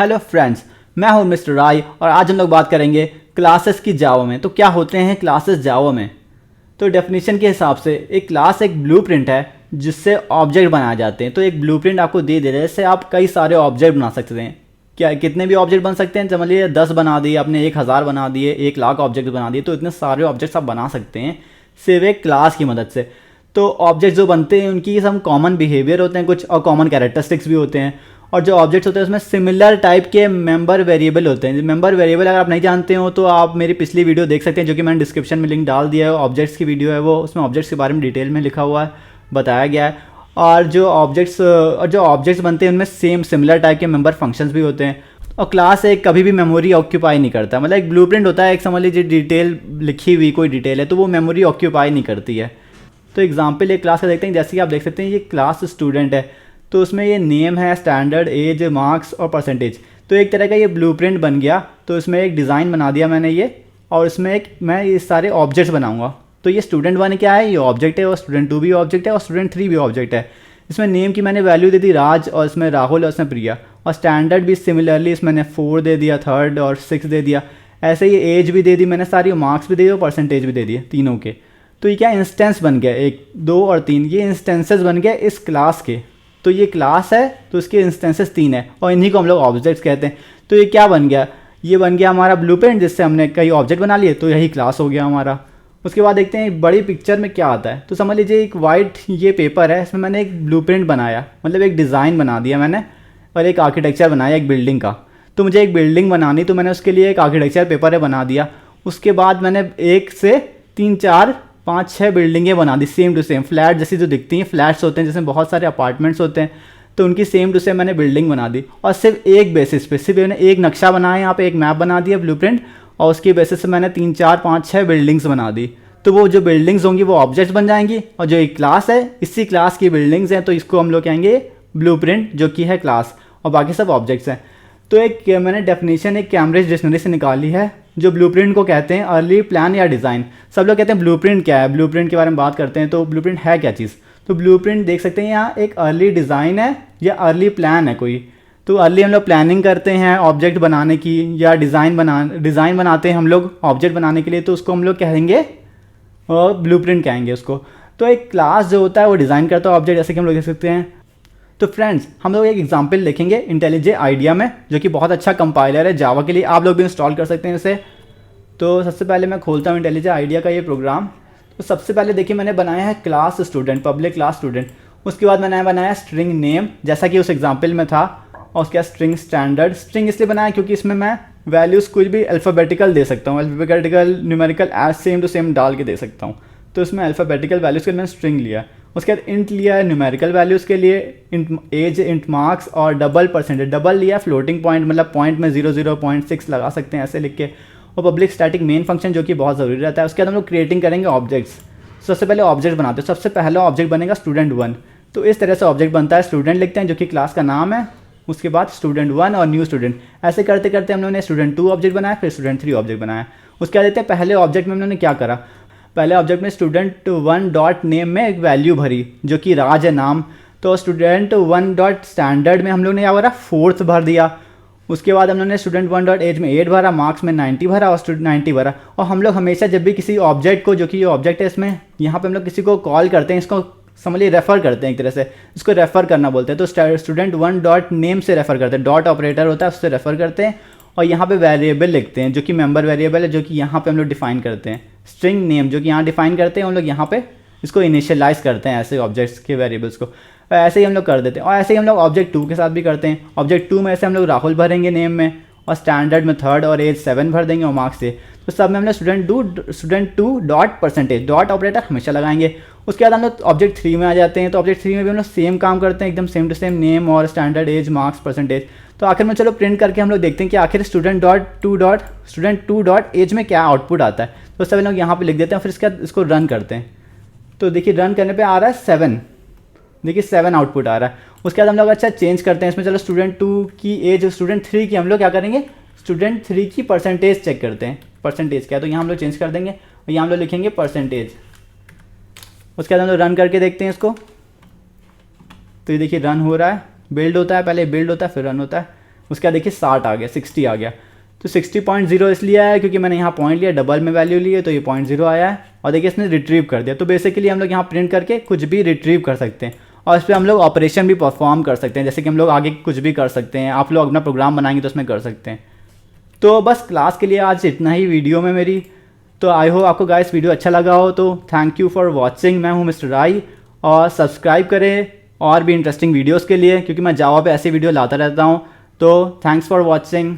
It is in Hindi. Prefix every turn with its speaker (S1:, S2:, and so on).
S1: हेलो फ्रेंड्स, मैं हूं मिस्टर राय और आज हम लोग बात करेंगे क्लासेस की जावा में। तो क्या होते हैं क्लासेस जावा में? तो डेफिनेशन के हिसाब से एक क्लास एक ब्लूप्रिंट है जिससे ऑब्जेक्ट बनाए जाते हैं। तो एक ब्लूप्रिंट आपको दे दे रहे हैं, इससे आप कई सारे ऑब्जेक्ट बना सकते हैं। क्या कितने भी ऑब्जेक्ट बन सकते हैं? समझ लीजिए 10 बना दिए आपने, 1000 बना दिए, 1,00,000 ऑब्जेक्ट बना दिए, तो इतने सारे ऑब्जेक्ट्स आप बना सकते हैं सिर्फ एक क्लास की मदद से। तो ऑब्जेक्ट जो बनते हैं उनकी सब कॉमन बिहेवियर होते हैं कुछ, और कॉमन कैरेक्टरिस्टिक्स भी होते हैं। और जो ऑब्जेक्ट्स होते हैं उसमें सिमिलर टाइप के मेंबर वेरिएबल होते हैं। मेंबर वेरिएबल अगर आप नहीं जानते हो तो आप मेरी पिछली वीडियो देख सकते हैं, जो कि मैंने डिस्क्रिप्शन में लिंक डाल दिया है। ऑब्जेक्ट्स की वीडियो है वो, उसमें ऑब्जेक्ट्स के बारे में डिटेल में लिखा हुआ है, बताया गया है। और जो ऑब्जेक्ट्स बनते हैं उनमें सेम सिमिलर टाइप के मेंबर फंक्शंस भी होते हैं। और क्लास एक कभी भी मेमोरी ऑक्यूपाई नहीं करता। मतलब एक ब्लूप्रिंट होता है, एक समझ लीजिए डिटेल लिखी हुई कोई डिटेल है तो वो मेमोरी ऑक्यूपाई नहीं करती है। तो एग्जाम्पल एक क्लास का देखते हैं। जैसे कि आप देख सकते हैं ये क्लास स्टूडेंट है, तो उसमें ये नेम है, स्टैंडर्ड, एज, मार्क्स और परसेंटेज। तो एक तरह का ये ब्लूप्रिंट बन गया। तो इसमें एक डिज़ाइन बना दिया मैंने ये, और इसमें एक मैं ये सारे ऑब्जेक्ट्स बनाऊंगा। तो ये स्टूडेंट 1 क्या है, ये ऑब्जेक्ट है, और स्टूडेंट 2 भी ऑब्जेक्ट है, और स्टूडेंट 3 भी ऑब्जेक्ट है। इसमें नेम की मैंने वैल्यू दे दी राज, और इसमें राहुल, और इसमें प्रिया। और स्टैंडर्ड भी सिमिलरली इसमें मैंने 4 दे दिया, 3rd और 6 दे दिया। ऐसे ही एज भी दे दी मैंने सारी, मार्क्स भी दे दिए और परसेंटेज भी दे दिए तीनों के। तो ये क्या इंस्टेंस बन गया, 1, 2 और 3, ये इंस्टेंसेस बन गए इस क्लास के। तो ये क्लास है तो इसके इंस्टेंसेस 3 है, और इन्हीं को हम लोग ऑब्जेक्ट्स कहते हैं। तो ये क्या बन गया, ये बन गया हमारा ब्लूप्रिंट, जिससे हमने कई ऑब्जेक्ट बना लिए, तो यही क्लास हो गया हमारा। उसके बाद देखते हैं बड़ी पिक्चर में क्या आता है। तो समझ लीजिए एक वाइट ये पेपर है, इसमें मैंने एक ब्लूप्रिंट बनाया, मतलब एक डिज़ाइन बना दिया मैंने, और एक आर्किटेक्चर बनाया एक बिल्डिंग का। तो मुझे एक बिल्डिंग बनानी, तो मैंने उसके लिए एक आर्किटेक्चर पेपर है बना दिया। उसके बाद मैंने 1 से 3, 4, 5, 6 बिल्डिंगें बना दी सेम टू सेम, फ्लैट जैसी जो दिखती हैं, फ्लैट्स होते हैं जिसमें बहुत सारे अपार्टमेंट्स होते हैं, तो उनकी सेम टू सेम मैंने बिल्डिंग बना दी। और सिर्फ एक बेसिस पे, सिर्फ मैंने एक नक्शा बनाया, यहाँ पे एक मैप बना दिया ब्लूप्रिंट, और उसकी बेसिस से मैंने 3, 4, 5, 6 बिल्डिंग्स बना दी। तो वो जो बिल्डिंग्स होंगी वो ऑब्जेक्ट्स बन जाएंगी, और जो एक क्लास है इसी क्लास की बिल्डिंग्स हैं, तो इसको हम लोग कहेंगे ब्लूप्रिंट, जो कि है क्लास, और बाकी सब ऑब्जेक्ट्स हैं। तो एक मैंने डेफिनेशन एक कैम्ब्रिज डिक्शनरी से निकाली है, जो ब्लूप्रिंट को कहते हैं अर्ली प्लान या डिज़ाइन। सब लोग कहते हैं ब्लूप्रिंट क्या है, ब्लूप्रिंट के बारे में बात करते हैं। तो ब्लूप्रिंट है क्या चीज़? तो ब्लूप्रिंट देख सकते हैं यहाँ एक अर्ली डिज़ाइन है या अर्ली प्लान है कोई। तो अर्ली हम लोग प्लानिंग करते हैं ऑब्जेक्ट बनाने की, या डिज़ाइन बनाते हैं हम लोग ऑब्जेक्ट बनाने के लिए, तो उसको हम लोग कहेंगे और ब्लूप्रिंट कहेंगे उसको। तो एक क्लास जो होता है वो डिज़ाइन करता है ऑब्जेक्ट, जैसे कि हम लोग देख सकते हैं। तो फ्रेंड्स हम लोग एक एग्जांपल लिखेंगे इंटेलिजे आइडिया में, जो कि बहुत अच्छा कंपाइलर है जावा के लिए, आप लोग भी इंस्टॉल कर सकते हैं इसे। तो सबसे पहले मैं खोलता हूँ इंटेलिजे आइडिया का ये प्रोग्राम। तो सबसे पहले देखिए मैंने बनाया है class student, public class student. उसके बाद मैंने बनाया स्ट्रिंग नेम, जैसा कि उस एग्जाम्पल में था, और उसके बाद स्ट्रिंग स्टैंडर्ड। स्ट्रिंग इसलिए बनाया क्योंकि इसमें मैं वैल्यूज़ कुछ भी अल्फ़ाबेटिकल दे सकता हूँ, alphabetical, numerical, as same to same डाल के दे सकता हूँ। तो इसमें अल्फ़ाबेटिकल वैल्यूज़ के लिए मैंने स्ट्रिंग लिया। उसके बाद इंट लिया है न्यूमेरिकल वैल्यूज़ के लिए, इंट एज, इंट मार्क्स, और डबल परसेंटेज। डबल लिया फ्लोटिंग पॉइंट, मतलब पॉइंट में 0.6 लगा सकते हैं ऐसे लिख के। और पब्लिक स्टैटिक मेन फंक्शन, जो कि बहुत ज़रूरी रहता है। उसके बाद हम लोग क्रिएटिंग करेंगे ऑब्जेक्ट्स। सबसे पहले ऑब्जेक्ट बनाते हैं, सबसे पहला ऑब्जेक्ट बनेगा स्टूडेंट 1। तो इस तरह से ऑब्जेक्ट बनता है, स्टूडेंट लिखते हैं जो कि क्लास का नाम है, उसके बाद स्टूडेंट 1 और न्यू स्टूडेंट। ऐसे करते करते हम लोगों ने स्टूडेंट 2 ऑब्जेक्ट बनाया, फिर स्टूडेंट 3 ऑब्जेक्ट बनाया। उसके बाद देखते हैं पहले ऑब्जेक्ट में हम लोगों ने क्या करा। पहले ऑब्जेक्ट में स्टूडेंट 1 डॉट नेम में एक वैल्यू भरी, जो कि राज है नाम। तो स्टूडेंट 1 डॉट स्टैंडर्ड में हम लोग ने क्या भरा, 4th भर दिया। उसके बाद हम लोग ने स्टूडेंट 1 डॉट एज में 8 भरा, मार्क्स में 90 भरा, और स्टूडेंट 90 भरा। और हम लोग हमेशा जब भी किसी ऑब्जेक्ट को, जो कि ये ऑब्जेक्ट है, इसमें यहाँ पे हम लोग किसी को कॉल करते हैं, इसको समझिए रेफ़र करते हैं एक तरह से, इसको रेफ़र करना बोलते हैं। तो स्टूडेंट 1 डॉट नेम से रेफ़र करते हैं, डॉट ऑपरेटर होता है उससे रेफ़र करते हैं। और यहाँ पे वेरिएबल लिखते हैं, जो कि मेंबर वेरिएबल है, जो कि यहाँ पे हम लोग डिफाइन करते हैं। स्ट्रिंग नेम जो कि यहाँ डिफाइन करते हैं, हम लोग यहाँ पे इसको इनिशियलाइज़ करते हैं ऐसे ऑब्जेक्ट्स के वेरिएबल्स को। ऐसे ही हम लोग कर देते हैं। और ऐसे ही हम लोग ऑब्जेक्ट 2 के साथ भी करते हैं। ऑब्जेक्ट 2 में ऐसे हम लोग राहुल भरेंगे नेम में, और स्टैंडर्ड में 3rd और एज 7 भर देंगे, और मार्क्स से। तो सब में हम लोग student 2 dot percentage, dot operator हमेशा लगाएंगे। उसके बाद हम लोग ऑब्जेक्ट 3 में आ जाते हैं। तो ऑब्जेक्ट 3 में भी हम लोग सेम काम करते हैं, एकदम सेम टू सेम, नेम और स्टैंडर्ड, एज, मार्क्स, परसेंटेज। तो आखिर में चलो प्रिंट करके हम लोग देखते हैं कि आखिर स्टूडेंट 2 डॉट एज में क्या आउटपुट आता है। तो सब लोग यहाँ पे लिख देते हैं, फिर इसके बाद इसको रन करते हैं। तो देखिए रन करने पे आ रहा है 7, देखिए 7 आउटपुट आ रहा है। उसके बाद हम लोग अच्छा चेंज करते हैं इसमें, चलो स्टूडेंट 2 की एज, स्टूडेंट 3 की हम लोग क्या करेंगे, स्टूडेंट 3 की परसेंटेज चेक करते हैं, परसेंटेज क्या है। तो यहाँ हम लोग चेंज कर देंगे, और यहाँ हम लोग लिखेंगे परसेंटेज। उसके बाद हम लोग रन करके देखते हैं इसको। तो ये देखिए रन हो रहा है, बिल्ड होता है, पहले बिल्ड होता है फिर रन होता है। उसके बाद देखिए 60 आ गया, 60 आ गया। तो 60.0 इसलिए आया क्योंकि मैंने यहाँ पॉइंट लिया, डबल में वैल्यू लिए तो ये 0.0 आया है। और देखिए इसने रिट्रीव कर दिया। तो बेसिकली हम लोग यहाँ प्रिंट करके कुछ भी रिट्रीव कर सकते हैं और इस पर हम लोग ऑपरेशन भी परफॉर्म कर सकते हैं, जैसे कि हम लोग आगे कुछ भी कर सकते हैं। आप लोग अपना प्रोग्राम बनाएंगे तो उसमें कर सकते हैं। तो बस क्लास के लिए आज इतना ही वीडियो में मेरी। तो आई होप आपको गाइस वीडियो अच्छा लगा हो। तो थैंक यू फॉर वॉचिंग। मैं हूँ मिस्टर राय, और सब्सक्राइब करें और भी इंटरेस्टिंग वीडियोस के लिए, क्योंकि मैं जावा पे ऐसी वीडियो लाता रहता हूँ। तो थैंक्स फॉर वॉचिंग।